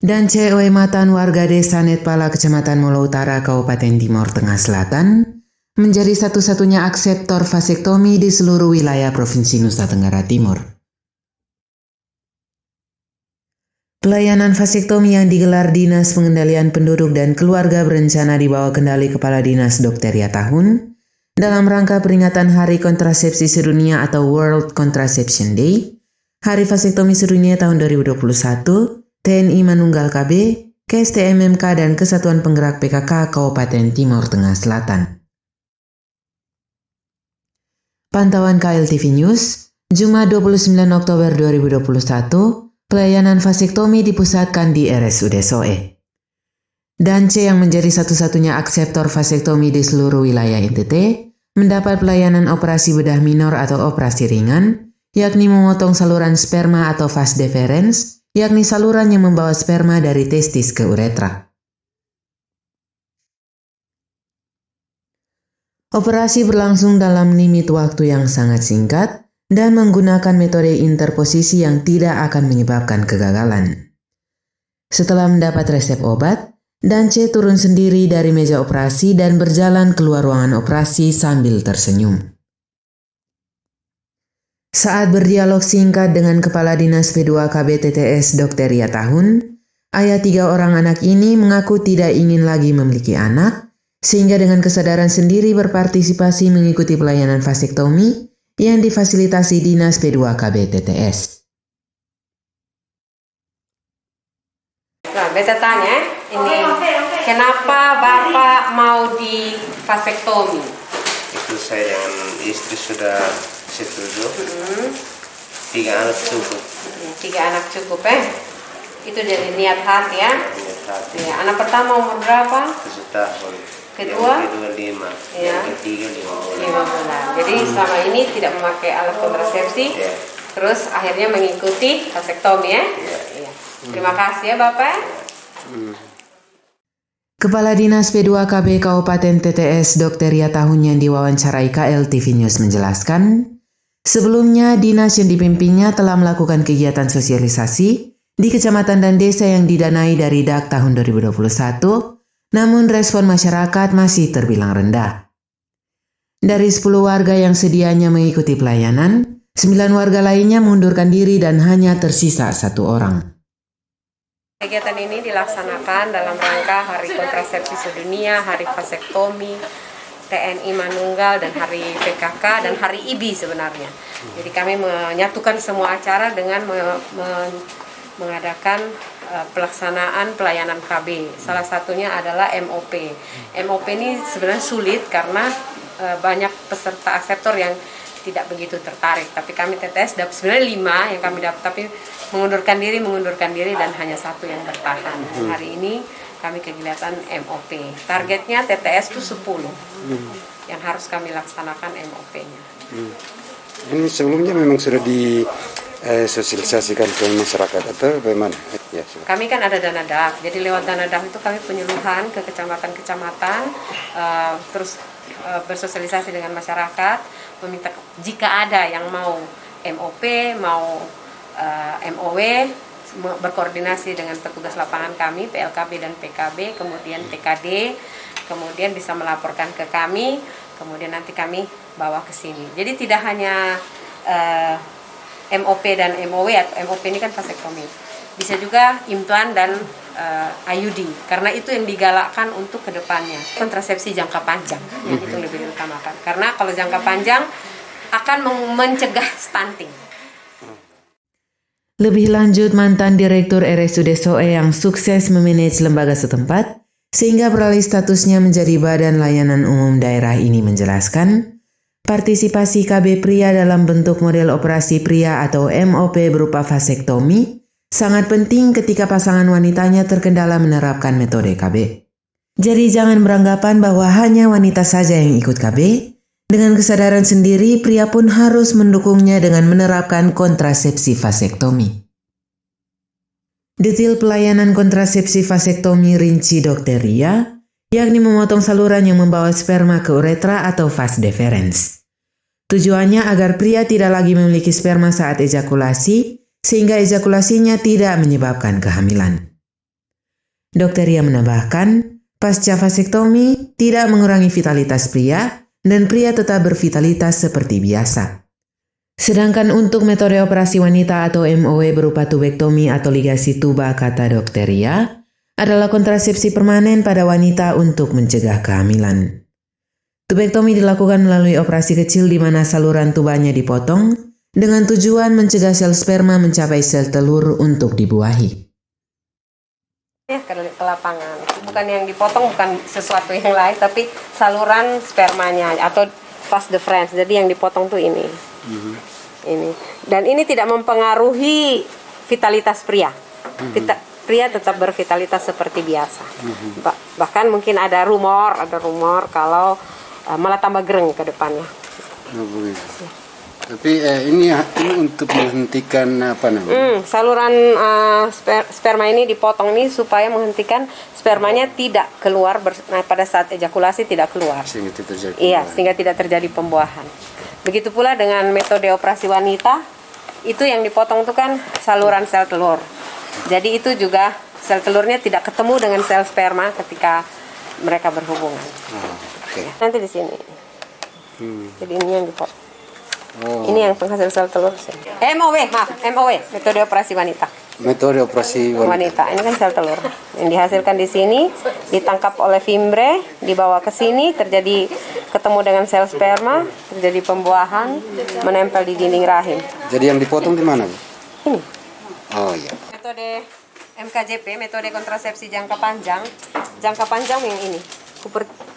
Dan cewek matan warga desa Netpala, Kecamatan Molo Utara, Kabupaten Timor Tengah Selatan, menjadi satu-satunya akseptor vasektomi di seluruh wilayah Provinsi Nusa Tenggara Timur. Pelayanan vasektomi yang digelar Dinas Pengendalian Penduduk dan Keluarga berencana di bawah kendali Kepala Dinas Dr. Ria Tahun dalam rangka peringatan Hari Kontrasepsi Sedunia atau World Contraception Day, Hari Vasektomi Sedunia tahun 2021, TNI Manunggal KB, KSTMMK dan Kesatuan Penggerak PKK Kabupaten Timor Tengah Selatan. Pantauan KLTV News, Jumat 29 Oktober 2021, pelayanan vasektomi dipusatkan di RSUD Soe. Dan C yang menjadi satu-satunya akseptor vasektomi di seluruh wilayah NTT, mendapat pelayanan operasi bedah minor atau operasi ringan, yakni memotong saluran sperma atau vas deferens, yakni saluran yang membawa sperma dari testis ke uretra. Operasi berlangsung dalam limit waktu yang sangat singkat dan menggunakan metode interposisi yang tidak akan menyebabkan kegagalan. Setelah mendapat resep obat, Dan C turun sendiri dari meja operasi dan berjalan keluar ruangan operasi sambil tersenyum. Saat berdialog singkat dengan Kepala Dinas P2KB TTS Dr. Ria Tahun, ayah 3 orang anak ini mengaku tidak ingin lagi memiliki anak, sehingga dengan kesadaran sendiri berpartisipasi mengikuti pelayanan vasektomi yang difasilitasi Dinas P2KB TTS. Nah, beta tanya, ini kenapa Bapak mau di vasektomi? Itu saya dengan istri sudah setuju. 3 anak cukup. 3 anak cukup Itu jadi niat hati ya. Niat hati. Ya, anak pertama umur berapa? 7 tahun. Kedua? Yang kedua 5. Ya. Yang ketiga 5 bulan. 5 bulan. Jadi selama ini tidak memakai alat kontrasepsi. Ya. Terus akhirnya mengikuti vasektomi ya. Ya. Terima kasih ya Bapak. Kepala Dinas P2KB Kabupaten TTS Dr. Ria Tahun yang diwawancarai KLTV News menjelaskan, sebelumnya dinas yang dipimpinnya telah melakukan kegiatan sosialisasi di kecamatan dan desa yang didanai dari DAK tahun 2021, namun respon masyarakat masih terbilang rendah. Dari 10 warga yang sedianya mengikuti pelayanan, 9 warga lainnya mengundurkan diri dan hanya tersisa 1 orang. Kegiatan ini dilaksanakan dalam rangka Hari Kontrasepsi Sedunia, Hari Vasektomi, TNI Manunggal, dan Hari PKK, dan Hari IBI sebenarnya. Jadi kami menyatukan semua acara dengan mengadakan pelaksanaan pelayanan KB. Salah satunya adalah MOP. MOP ini sebenarnya sulit karena banyak peserta akseptor yang tidak begitu tertarik. Tapi kami TTS dapat sebenarnya 5 yang kami dapat, tapi mengundurkan diri dan hanya 1 yang bertahan. Hari ini kami kegiatan MOP. Targetnya TTS itu 10 yang harus kami laksanakan MOP-nya. Ini sebelumnya memang sudah disosialisasikan ke masyarakat atau bagaimana? Ya, kami kan ada dana DAK, jadi lewat dana DAK itu kami penyuluhan ke kecamatan-kecamatan, terus bersosialisasi dengan masyarakat, meminta jika ada yang mau MOP, mau MOW, berkoordinasi dengan petugas lapangan kami, PLKB dan PKB, kemudian PKD, kemudian bisa melaporkan ke kami, kemudian nanti kami bawa ke sini. Jadi tidak hanya MOP dan MOW, atau MOP ini kan vasektomi, bisa juga implan dan IUD, karena itu yang digalakkan untuk kedepannya. Kontrasepsi jangka panjang yang itu lebih diutamakan, karena kalau jangka panjang akan mencegah stunting. Lebih lanjut, mantan Direktur RSUD Soe yang sukses memanage lembaga setempat sehingga beralih statusnya menjadi Badan Layanan Umum Daerah ini menjelaskan, partisipasi KB pria dalam bentuk model operasi pria atau MOP berupa vasektomi sangat penting ketika pasangan wanitanya terkendala menerapkan metode KB. Jadi jangan beranggapan bahwa hanya wanita saja yang ikut KB. Dengan kesadaran sendiri, pria pun harus mendukungnya dengan menerapkan kontrasepsi vasektomi. Detail pelayanan kontrasepsi vasektomi rinci Dr. Ria, yakni memotong saluran yang membawa sperma ke uretra atau vas deferens. Tujuannya agar pria tidak lagi memiliki sperma saat ejakulasi, sehingga ejakulasinya tidak menyebabkan kehamilan. Dr. Ria menambahkan, pasca vasektomi tidak mengurangi vitalitas pria dan pria tetap bervitalitas seperti biasa. Sedangkan untuk metode operasi wanita atau MOW berupa tubektomi atau ligasi tuba, kata Dr. Ria, adalah kontrasepsi permanen pada wanita untuk mencegah kehamilan. Tubektomi dilakukan melalui operasi kecil di mana saluran tubanya dipotong dengan tujuan mencegah sel sperma mencapai sel telur untuk dibuahi. Ya, ke lapangan. Bukan yang dipotong, bukan sesuatu yang lain, tapi saluran spermanya atau vas deferens. Jadi yang dipotong tuh ini. Ini. Dan ini tidak mempengaruhi vitalitas pria. Pria tetap bervitalitas seperti biasa. Bahkan mungkin ada rumor kalau malah tambah gereng ke depannya. Oh, begitu. Tapi ini untuk menghentikan apa namanya? Saluran sperma ini dipotong nih supaya menghentikan spermanya tidak keluar pada saat ejakulasi tidak keluar. Sehingga tidak terjadi. Iya, sehingga tidak terjadi pembuahan. Begitu pula dengan metode operasi wanita, itu yang dipotong itu kan saluran sel telur. Jadi itu juga sel telurnya tidak ketemu dengan sel sperma ketika mereka berhubungan. Okay. Nanti di sini. Jadi ini yang dipotong. Ini yang penghasil sel telur. MOW, metode operasi wanita. Metode operasi wanita. Ini kan sel telur. Yang dihasilkan di sini ditangkap oleh fimbre, dibawa ke sini, terjadi ketemu dengan sel sperma, terjadi pembuahan, menempel di dinding rahim. Jadi yang dipotong di mana, Bu? Ini. Oh iya. Metode MKJP, metode kontrasepsi jangka panjang yang ini.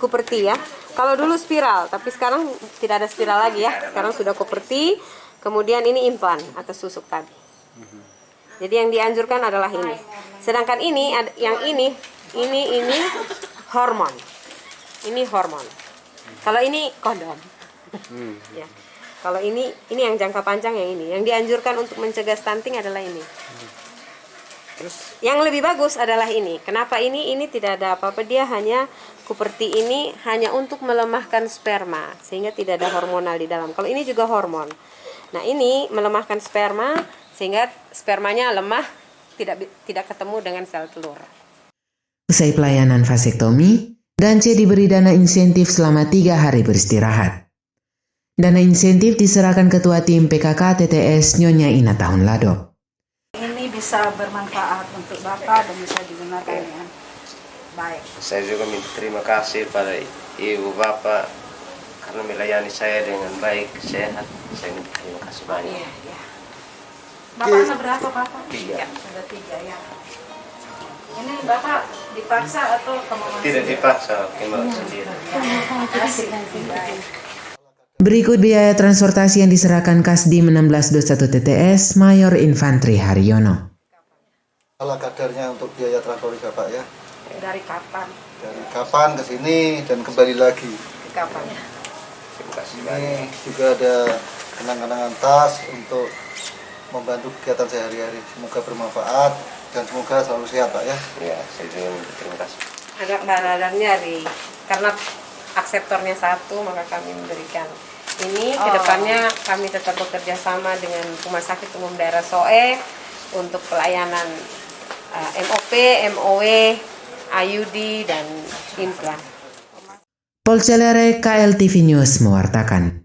Kuperti ya. Kalau dulu spiral, tapi sekarang tidak ada spiral lagi ya. Sekarang sudah kuperti, kemudian ini impan atau susuk tadi. Jadi yang dianjurkan adalah ini. Sedangkan ini hormon. Ini hormon. Kalau ini kondom. Ya. Kalau ini yang jangka panjang yang ini. Yang dianjurkan untuk mencegah stunting adalah ini. Terus yang lebih bagus adalah ini. Kenapa ini? Ini tidak ada apa-apa. Dia hanya kuperti ini hanya untuk melemahkan sperma sehingga tidak ada hormonal di dalam. Kalau ini juga hormon. Nah, ini melemahkan sperma sehingga spermanya lemah, tidak ketemu dengan sel telur. Usai pelayanan vasektomi, Dance diberi dana insentif selama 3 hari beristirahat. Dana insentif diserahkan Ketua Tim PKK TTS Nyonya Ina Tahun Lado. Ini bisa bermanfaat untuk Bapak dan bisa digunakan dengan baik. Saya juga minta terima kasih pada Ibu Bapak karena melayani saya dengan baik, sehat. Saya minta terima kasih banyak. Ya. Bapak anak berapa, Bapak? 3. Ada 3 ya. Ini Bapak dipaksa atau kemauan? Tidak dipaksa, kemauan sendiri. Berikut biaya transportasi yang diserahkan Kasdim 1621 TTS Mayor Infantri Haryono. Ala kadarnya untuk biaya transportasi Bapak ya. Dari kapan? Dari kapan ke sini dan kembali lagi. Kapan? Terima kasih Ini banyak. juga ada kenang-kenangan tas untuk membantu kegiatan sehari-hari. Semoga bermanfaat dan semoga selalu sehat Pak ya. Ya, saya juga minta terima kasih. Ada radarnya karena akseptornya 1, maka kami memberikan ini. Kedepannya kami tetap bekerja sama dengan Rumah Sakit Umum Daerah SOE untuk pelayanan MOP, MOW, IUD, dan implan. Polcelere KLTV News mewartakan.